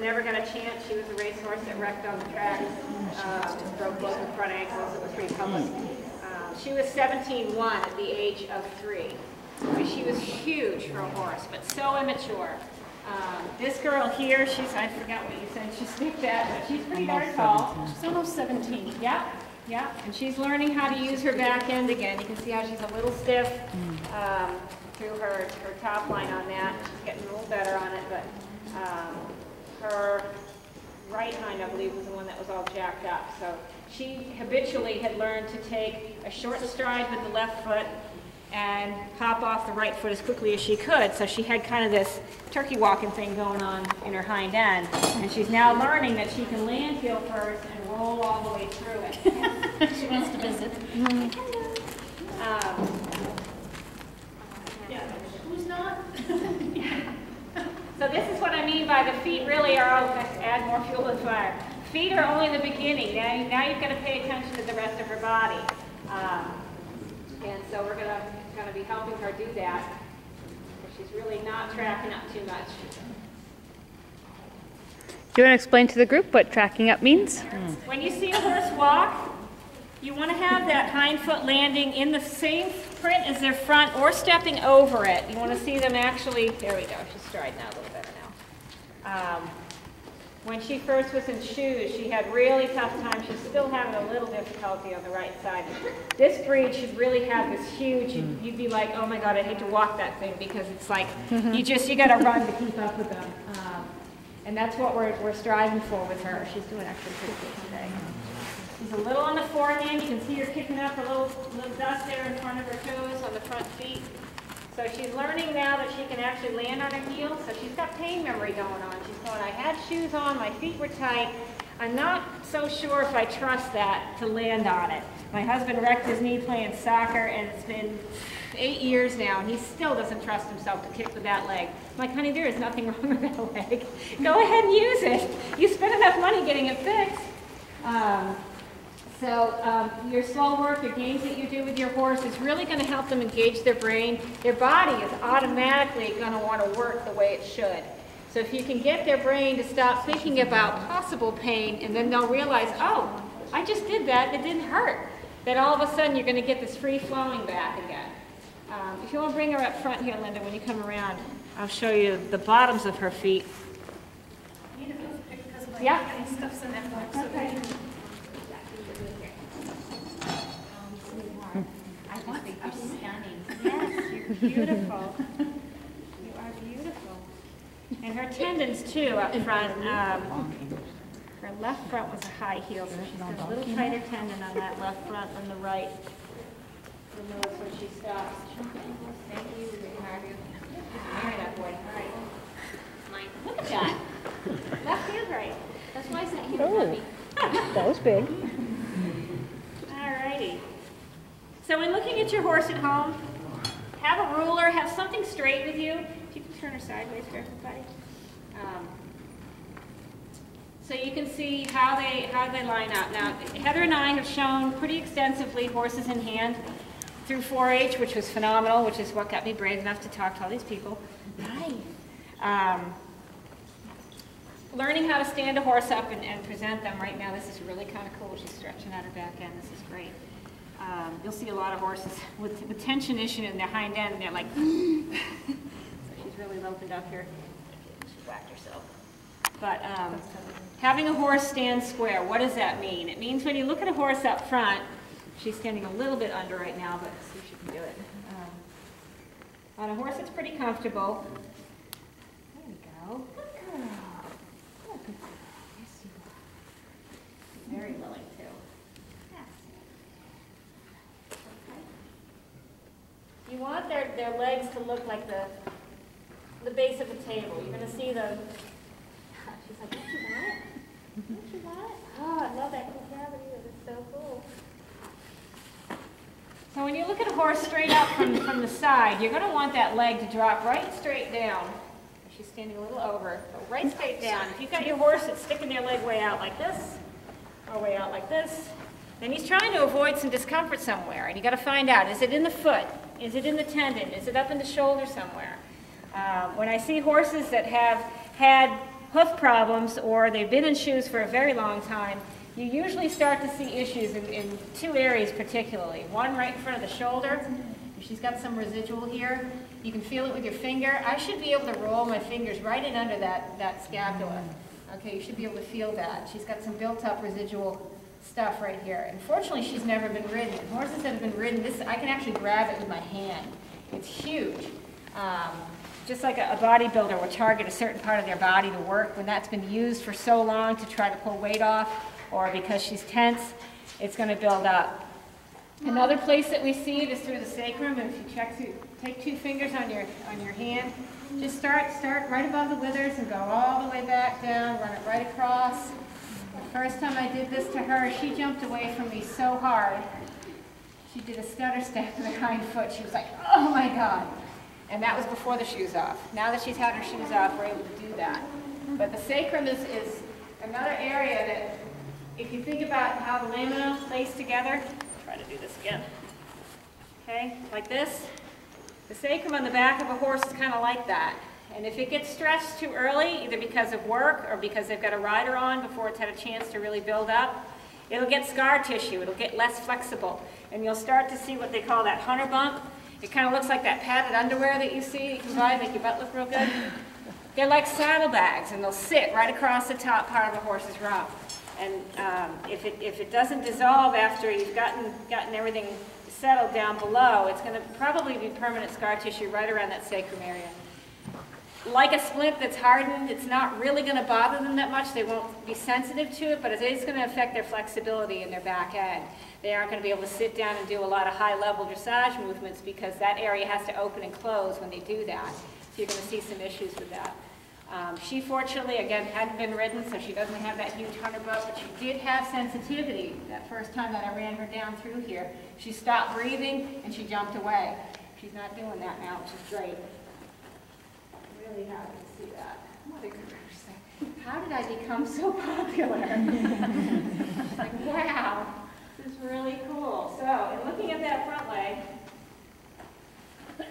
Never got a chance. She was a racehorse that wrecked on the track, broke both her front ankles. It was pretty public. She was 17-1 at the age of 3. She was huge for a horse, but so immature. This girl here, I forgot what you said, she's sniffed at, but she's pretty darn tall. She's almost 17. Yeah, yeah, and she's learning how to use her back end again. You can see how she's a little stiff through her top line on that. She's getting a little better on it, but her right hind, I believe, was the one that was all jacked up. So she habitually had learned to take a short stride with the left foot and pop off the right foot as quickly as she could. So she had kind of this turkey walking thing going on in her hind end. And she's now learning that she can land heel first and roll all the way through it. She wants to visit. Yeah. Who's not? So this is what I mean by the feet really are all to add more fuel to the fire. Feet are only the beginning. Now you've got to pay attention to the rest of her body. And so we're going to be helping her do that. She's really not tracking up too much. Do you want to explain to the group what tracking up means? When you see a horse walk, you want to have that hind foot landing in the same print as their front or stepping over it. You want to see them actually, there we go, she's striding out a little better now. When she first was in shoes, she had really tough time. She's still having a little difficulty on the right side. This breed should really have this huge, you'd be like, oh my God, I hate to walk that thing, because it's like, you got to run to keep up with them. And that's what we're striving for with her. She's doing actually pretty good today. She's a little on the forehand. You can see her kicking up a little dust there in front of her toes on the front feet. So she's learning now that she can actually land on her heels. So she's got pain memory going on. She's going, I had shoes on, my feet were tight. I'm not so sure if I trust that to land on it. My husband wrecked his knee playing soccer, and it's been 8 years now, and he still doesn't trust himself to kick with that leg. I'm like, honey, there is nothing wrong with that leg. Go ahead and use it. You spent enough money getting it fixed. Your slow work, your games that you do with your horse is really going to help them engage their brain. Their body is automatically going to want to work the way it should. So if you can get their brain to stop thinking about possible pain, and then they'll realize, oh, I just did that, it didn't hurt. Then all of a sudden you're going to get this free-flowing back again. If you want to bring her up front here, Linda, when you come around, I'll show you the bottoms of her feet. Yeah. Stuff's in that box. Okay. I just think you're stunning. Yes, you're beautiful. You are beautiful. And her tendons, too, up front. Her left front was a high heel, so she's got a little tighter tendon on that left front than the right. You'll notice when she stops. Thank you. Marry that boy. All right. Mine. Look at that. Left and right. That's why I said you were happy. That was big. All righty. So when looking at your horse at home, have a ruler, have something straight with you. If you can turn her sideways for everybody. So you can see how they line up. Now, Heather and I have shown pretty extensively horses in hand through 4-H, which was phenomenal, which is what got me brave enough to talk to all these people. Hi. Learning how to stand a horse up and present them right now, this is really kind of cool. She's stretching out her back end. This is great. You'll see a lot of horses with tension issue in their hind end, and they're like, so she's really loaded up here. She whacked herself. But having a horse stand square, what does that mean? It means when you look at a horse up front, she's standing a little bit under right now, but see if she can do it. On a horse that's pretty comfortable. There we go. Good girl. Good girl. Yes, you are. Very willing to. Yes. Okay. You want their legs to look like the base of the table. You're going to see the. She's like, don't you want it? Don't you want it? Oh, I love that concavity. It's so cool. So when you look at a horse straight up from the side, you're going to want that leg to drop right straight down. She's standing a little over, but right straight down. If you've got your horse that's sticking their leg way out like this, or way out like this, then he's trying to avoid some discomfort somewhere. And you got to find out, is it in the foot? Is it in the tendon? Is it up in the shoulder somewhere? When I see horses that have had hoof problems or they've been in shoes for a very long time, you usually start to see issues in two areas particularly. One right in front of the shoulder. She's got some residual here. You can feel it with your finger. I should be able to roll my fingers right in under that scapula. Okay, you should be able to feel that. She's got some built-up residual stuff right here. Unfortunately, she's never been ridden. Horses that have been ridden, I can actually grab it with my hand. It's huge. Just like a bodybuilder will target a certain part of their body to work, when that's been used for so long to try to pull weight off, or because she's tense, it's going to build up. Another place that we see it is through the sacrum. And if you take two fingers on your hand, just start right above the withers and go all the way back down, run it right across. The first time I did this to her, she jumped away from me so hard. She did a stutter step in the hind foot. She was like, oh my God. And that was before the shoes off. Now that she's had her shoes off, we're able to do that. But the sacrum is another area that, if you think about how the lamina lays together, try to do this again. Okay, like this. The sacrum on the back of a horse is kind of like that. And if it gets stretched too early, either because of work or because they've got a rider on before it's had a chance to really build up, it'll get scar tissue. It'll get less flexible. And you'll start to see what they call that hunter bump. It kind of looks like that padded underwear that you see. You can buy, make your butt look real good. They're like saddlebags, and they'll sit right across the top part of a horse's rump. And if it doesn't dissolve after you've gotten everything settled down below, it's going to probably be permanent scar tissue right around that sacrum area. Like a splint that's hardened, it's not really going to bother them that much. They won't be sensitive to it, but it is going to affect their flexibility in their back end. They aren't going to be able to sit down and do a lot of high-level dressage movements because that area has to open and close when they do that. So you're going to see some issues with that. She fortunately, again, hadn't been ridden, so she doesn't have that huge hunter butt, but she did have sensitivity that first time that I ran her down through here. She stopped breathing and she jumped away. She's not doing that now, which is great. I'm really happy to see that. What a good person. How did I become so popular? Like, wow, this is really cool. So, in looking at that front leg,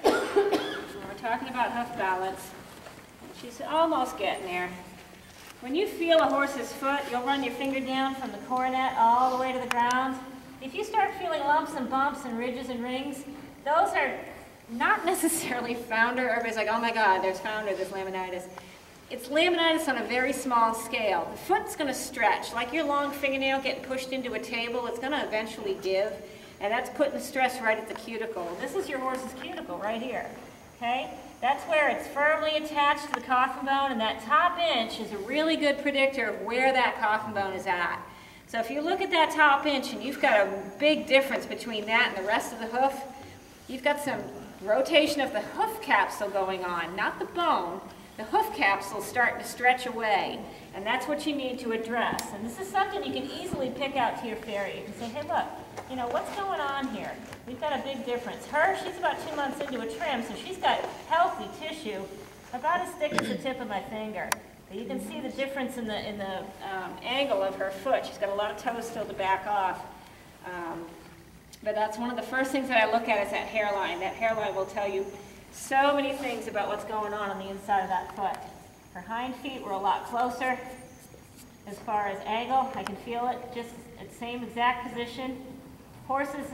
when we're talking about hoof balance, she's almost getting there. When you feel a horse's foot, you'll run your finger down from the coronet all the way to the ground. If you start feeling lumps and bumps and ridges and rings, those are not necessarily founder. Everybody's like, oh my God, there's founder, there's laminitis. It's laminitis on a very small scale. The foot's going to stretch. Like your long fingernail getting pushed into a table, it's going to eventually give, and that's putting stress right at the cuticle. This is your horse's cuticle right here, okay? That's where it's firmly attached to the coffin bone, and that top inch is a really good predictor of where that coffin bone is at. So if you look at that top inch and you've got a big difference between that and the rest of the hoof, you've got some rotation of the hoof capsule going on, not the bone. The hoof capsule is starting to stretch away, and that's what you need to address. And this is something you can easily pick out to your farrier. You can say, hey, look, you know, what's going on here? We've got a big difference. Her, she's about 2 months into a trim, so she's got healthy tissue, about as thick as the tip of my finger. But you can see the difference in the angle of her foot. She's got a lot of toes still to back off. But that's one of the first things that I look at is that hairline. That hairline will tell you so many things about what's going on the inside of that foot. Her hind feet were a lot closer as far as angle. I can feel it just at the same exact position. Horse's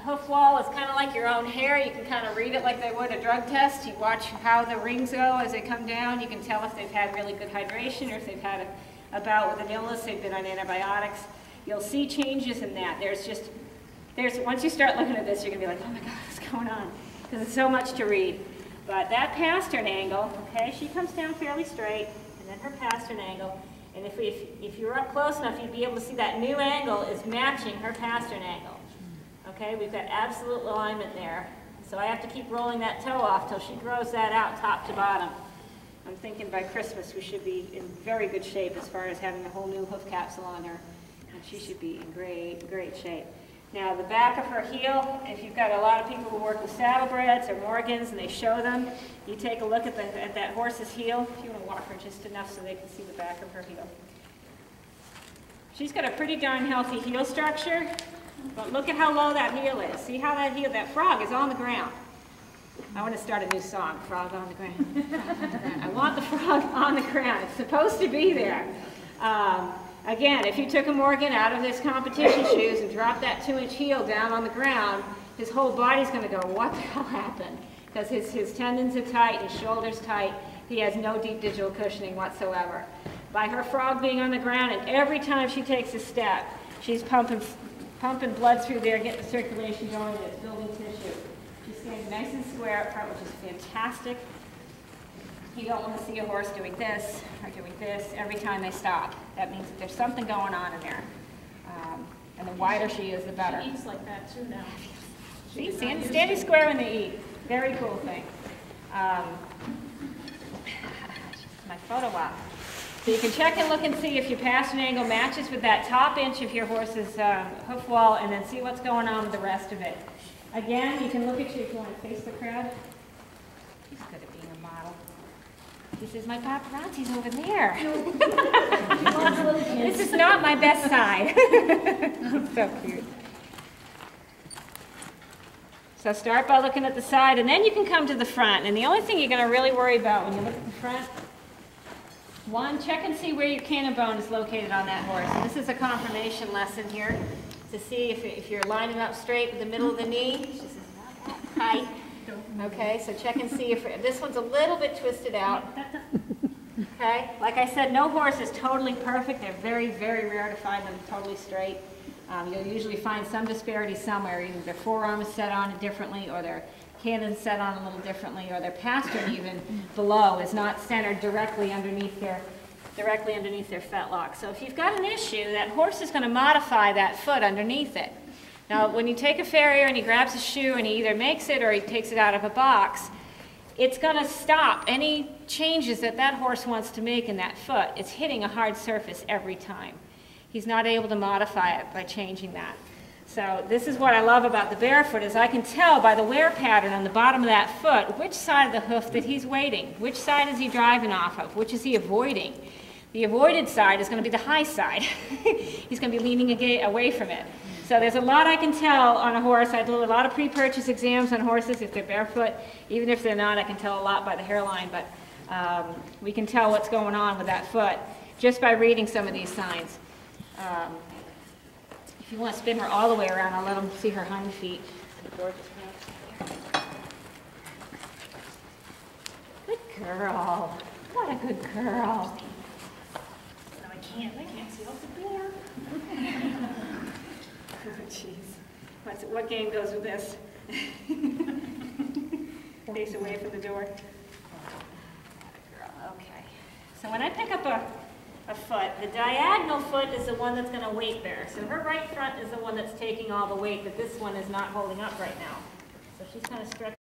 hoof wall is kind of like your own hair. You can kind of read it like they would a drug test. You watch how the rings go as they come down. You can tell if they've had really good hydration or if they've had a bout with an illness, they've been on antibiotics. You'll see changes in that. Once you start looking at this, you're going to be like, oh my God, what's going on? Because it's so much to read. But that pastern angle, okay, she comes down fairly straight, and then her pastern angle. And if you were up close enough, you'd be able to see that new angle is matching her pastern angle. Okay, we've got absolute alignment there. So I have to keep rolling that toe off till she grows that out top to bottom. I'm thinking by Christmas we should be in very good shape as far as having a whole new hoof capsule on her. And she should be in great, great shape. Now the back of her heel, if you've got a lot of people who work with saddlebreds or Morgans and they show them, you take a look at that horse's heel. If you want to walk her just enough so they can see the back of her heel. She's got a pretty darn healthy heel structure, but look at how low that heel is. See how that frog is on the ground. I want to start a new song, Frog on the Ground. Frog on the ground. I want the frog on the ground. It's supposed to be there. Again, if you took a Morgan out of his competition shoes and dropped that 2-inch heel down on the ground, his whole body's going to go, what the hell happened? Because his tendons are tight, his shoulder's tight, he has no deep digital cushioning whatsoever. By her frog being on the ground, and every time she takes a step, she's pumping blood through there, getting the circulation going, and it's building tissue. She's staying nice and square up front, which is fantastic. You don't want to see a horse doing this or doing this every time they stop. That means that there's something going on in there. And the wider she is, the better. She eats like that too now. See, standing square when they eat. Very cool thing. My photo op. So you can check and look and see if your passing angle matches with that top inch of your horse's hoof wall, and then see what's going on with the rest of it. Again, you can look at you if you want to face the crowd. She's good at being a model. He says, my paparazzi's over there. This is not my best side. So cute. So start by looking at the side, and then you can come to the front. And the only thing you're going to really worry about when you look at the front, one, check and see where your cannon bone is located on that horse. And this is a confirmation lesson here to see if you're lining up straight with the middle of the knee. She says, not that tight. Okay, so check and see if this one's a little bit twisted out. Okay, like I said, no horse is totally perfect. They're very, very rare to find them totally straight. You'll usually find some disparity somewhere. Either their forearm is set on differently, or their cannon's set on a little differently, or their pastern even below is not centered directly underneath their fetlock. So if you've got an issue, that horse is going to modify that foot underneath it. Now, when you take a farrier and he grabs a shoe and he either makes it or he takes it out of a box, it's going to stop any changes that that horse wants to make in that foot. It's hitting a hard surface every time. He's not able to modify it by changing that. So this is what I love about the Barefoot, is I can tell by the wear pattern on the bottom of that foot which side of the hoof that he's waiting, which side is he driving off of, which is he avoiding. The avoided side is going to be the high side. He's going to be leaning away from it. So there's a lot I can tell on a horse. I do a lot of pre-purchase exams on horses if they're barefoot. Even if they're not, I can tell a lot by the hairline, but we can tell what's going on with that foot just by reading some of these signs. If you want to spin her all the way around, I'll let them see her hind feet. Good girl. What a good girl. No, I can't see out the door. Oh, jeez. What game goes with this? Face away from the door. Okay. So when I pick up a foot, the diagonal foot is the one that's going to weight bear. So her right front is the one that's taking all the weight, but this one is not holding up right now. So she's kind of stretching.